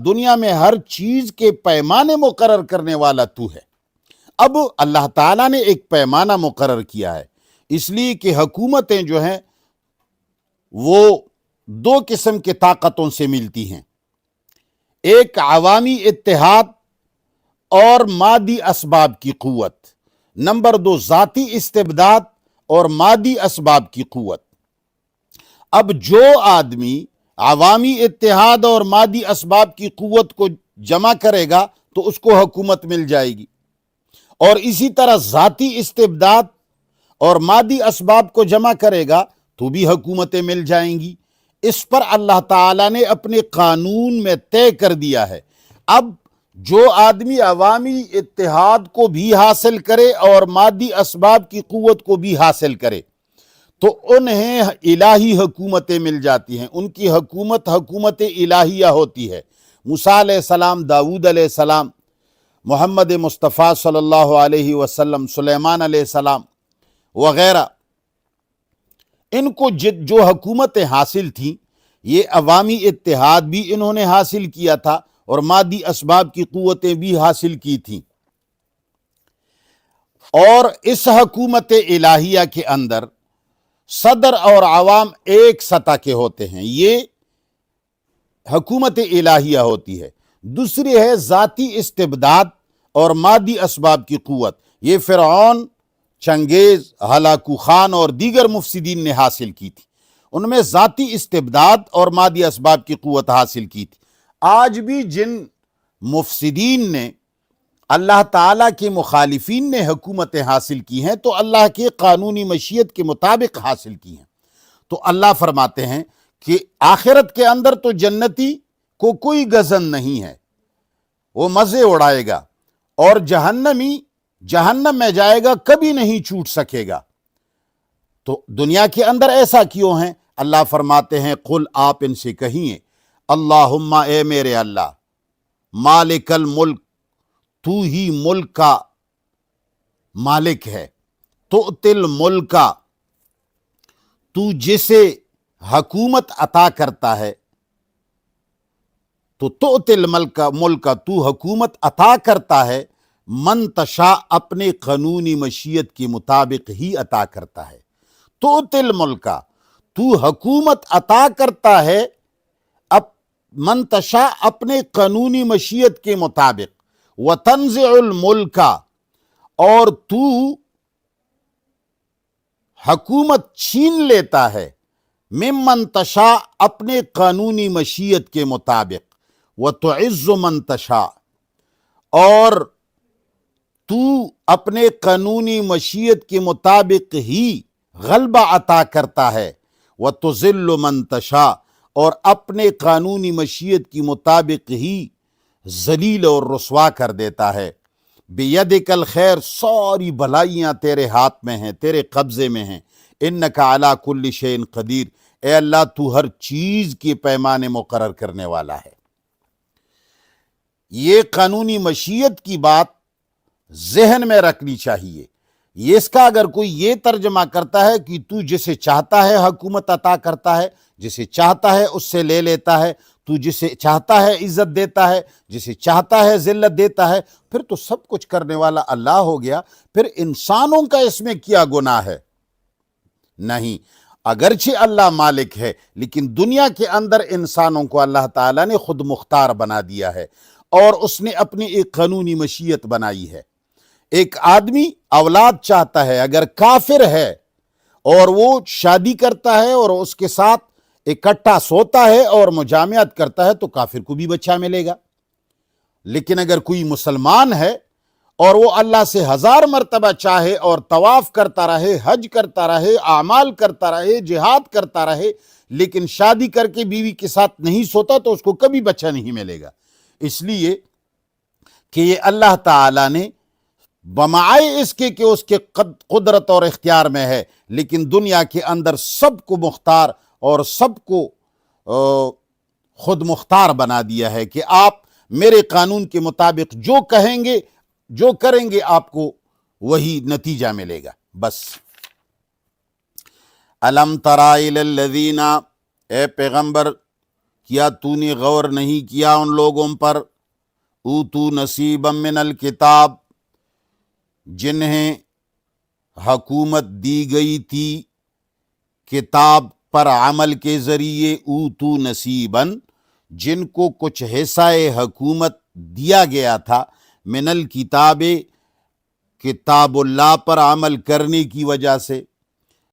دنیا میں ہر چیز کے پیمانے مقرر کرنے والا تو ہے۔ اب اللہ تعالیٰ نے ایک پیمانہ مقرر کیا ہے، اس لیے کہ حکومتیں جو ہیں وہ دو قسم کی طاقتوں سے ملتی ہیں، ایک عوامی اتحاد اور مادی اسباب کی قوت، نمبر دو ذاتی استبداد اور مادی اسباب کی قوت۔ اب جو آدمی عوامی اتحاد اور مادی اسباب کی قوت کو جمع کرے گا تو اس کو حکومت مل جائے گی، اور اسی طرح ذاتی استبداد اور مادی اسباب کو جمع کرے گا تو بھی حکومتیں مل جائیں گی۔ اس پر اللہ تعالیٰ نے اپنے قانون میں طے کر دیا ہے۔ اب جو آدمی عوامی اتحاد کو بھی حاصل کرے اور مادی اسباب کی قوت کو بھی حاصل کرے تو انہیں الہی حکومتیں مل جاتی ہیں، ان کی حکومت الہیہ ہوتی ہے۔ موسیٰ علیہ السلام، داؤد علیہ السلام، محمد مصطفیٰ صلی اللہ علیہ وسلم، سلیمان علیہ السلام وغیرہ، ان کو جو حکومتیں حاصل تھیں یہ عوامی اتحاد بھی انہوں نے حاصل کیا تھا اور مادی اسباب کی قوتیں بھی حاصل کی تھیں، اور اس حکومت الہیہ کے اندر صدر اور عوام ایک سطح کے ہوتے ہیں، یہ حکومت الہیہ ہوتی ہے۔ دوسری ہے ذاتی استبداد اور مادی اسباب کی قوت، یہ فرعون، چنگیز، ہلاکو خان اور دیگر مفسدین نے حاصل کی تھی، ان میں ذاتی استبداد اور مادی اسباب کی قوت حاصل کی تھی۔ آج بھی جن مفسدین نے اللہ تعالیٰ کے مخالفین نے حکومتیں حاصل کی ہیں تو اللہ کے قانونی مشیت کے مطابق حاصل کی ہیں۔ تو اللہ فرماتے ہیں کہ آخرت کے اندر تو جنتی کو کوئی گزن نہیں ہے، وہ مزے اڑائے گا، اور جہنمی جہنم میں جائے گا، کبھی نہیں چھوٹ سکے گا۔ تو دنیا کے اندر ایسا کیوں ہے؟ اللہ فرماتے ہیں قل، آپ ان سے کہیے، اللہم، اے میرے اللہ، مالک الملک، تو ہی ملک کا مالک ہے، تؤتی الملک، تو جسے حکومت عطا کرتا ہے، تو تؤتی الملک، تو حکومت عطا کرتا ہے، من تشاء، اپنے قانونی مشیت کے مطابق ہی عطا کرتا ہے۔ تؤتی الملک، تو حکومت عطا کرتا ہے من تشاء، اپنے قانونی مشیت کے مطابق، وتنزع الملک، اور تو حکومت چھین لیتا ہے ممن تشاء، اپنے قانونی مشیت کے مطابق، وتعز من تشاء، اور تو اپنے قانونی مشیت کے مطابق ہی غلبہ عطا کرتا ہے، وتذل من تشاء، اور اپنے قانونی مشیت کی مطابق ہی ذلیل اور رسوا کر دیتا ہے۔ بیدک الخیر، ساری بھلائیاں تیرے ہاتھ میں ہیں، تیرے قبضے میں ہیں۔ انک علی کل شیء قدیر، اے اللہ تو ہر چیز کے پیمانے مقرر کرنے والا ہے۔ یہ قانونی مشیت کی بات ذہن میں رکھنی چاہیے۔ اس کا اگر کوئی یہ ترجمہ کرتا ہے کہ تو جسے چاہتا ہے حکومت عطا کرتا ہے، جسے چاہتا ہے اس سے لے لیتا ہے، تو جسے چاہتا ہے عزت دیتا ہے، جسے چاہتا ہے ذلت دیتا ہے، پھر تو سب کچھ کرنے والا اللہ ہو گیا، پھر انسانوں کا اس میں کیا گناہ ہے؟ نہیں، اگرچہ اللہ مالک ہے لیکن دنیا کے اندر انسانوں کو اللہ تعالیٰ نے خود مختار بنا دیا ہے، اور اس نے اپنی ایک قانونی مشیت بنائی ہے۔ ایک آدمی اولاد چاہتا ہے، اگر کافر ہے اور وہ شادی کرتا ہے اور اس کے ساتھ اکٹھا سوتا ہے اور مجامعت کرتا ہے تو کافر کو بھی بچہ ملے گا۔ لیکن اگر کوئی مسلمان ہے اور وہ اللہ سے 1000 مرتبہ چاہے اور طواف کرتا رہے، حج کرتا رہے، اعمال کرتا رہے، جہاد کرتا رہے، لیکن شادی کر کے بیوی کے ساتھ نہیں سوتا تو اس کو کبھی بچہ نہیں ملے گا، اس لیے کہ یہ اللہ تعالیٰ نے بمعائے اس کے کہ اس کے قدرت اور اختیار میں ہے، لیکن دنیا کے اندر سب کو مختار اور سب کو خود مختار بنا دیا ہے کہ آپ میرے قانون کے مطابق جو کہیں گے، جو کریں گے، آپ کو وہی نتیجہ ملے گا۔ بس الم تری الی الذین، اے پیغمبر کیا تو نے غور نہیں کیا ان لوگوں پر اوتو نصیبا من الکتاب جنہیں حکومت دی گئی تھی کتاب پر عمل کے ذریعے، اوتو نصیباً جن کو کچھ حصہ حکومت دیا گیا تھا، من الکتاب کتاب اللہ پر عمل کرنے کی وجہ سے،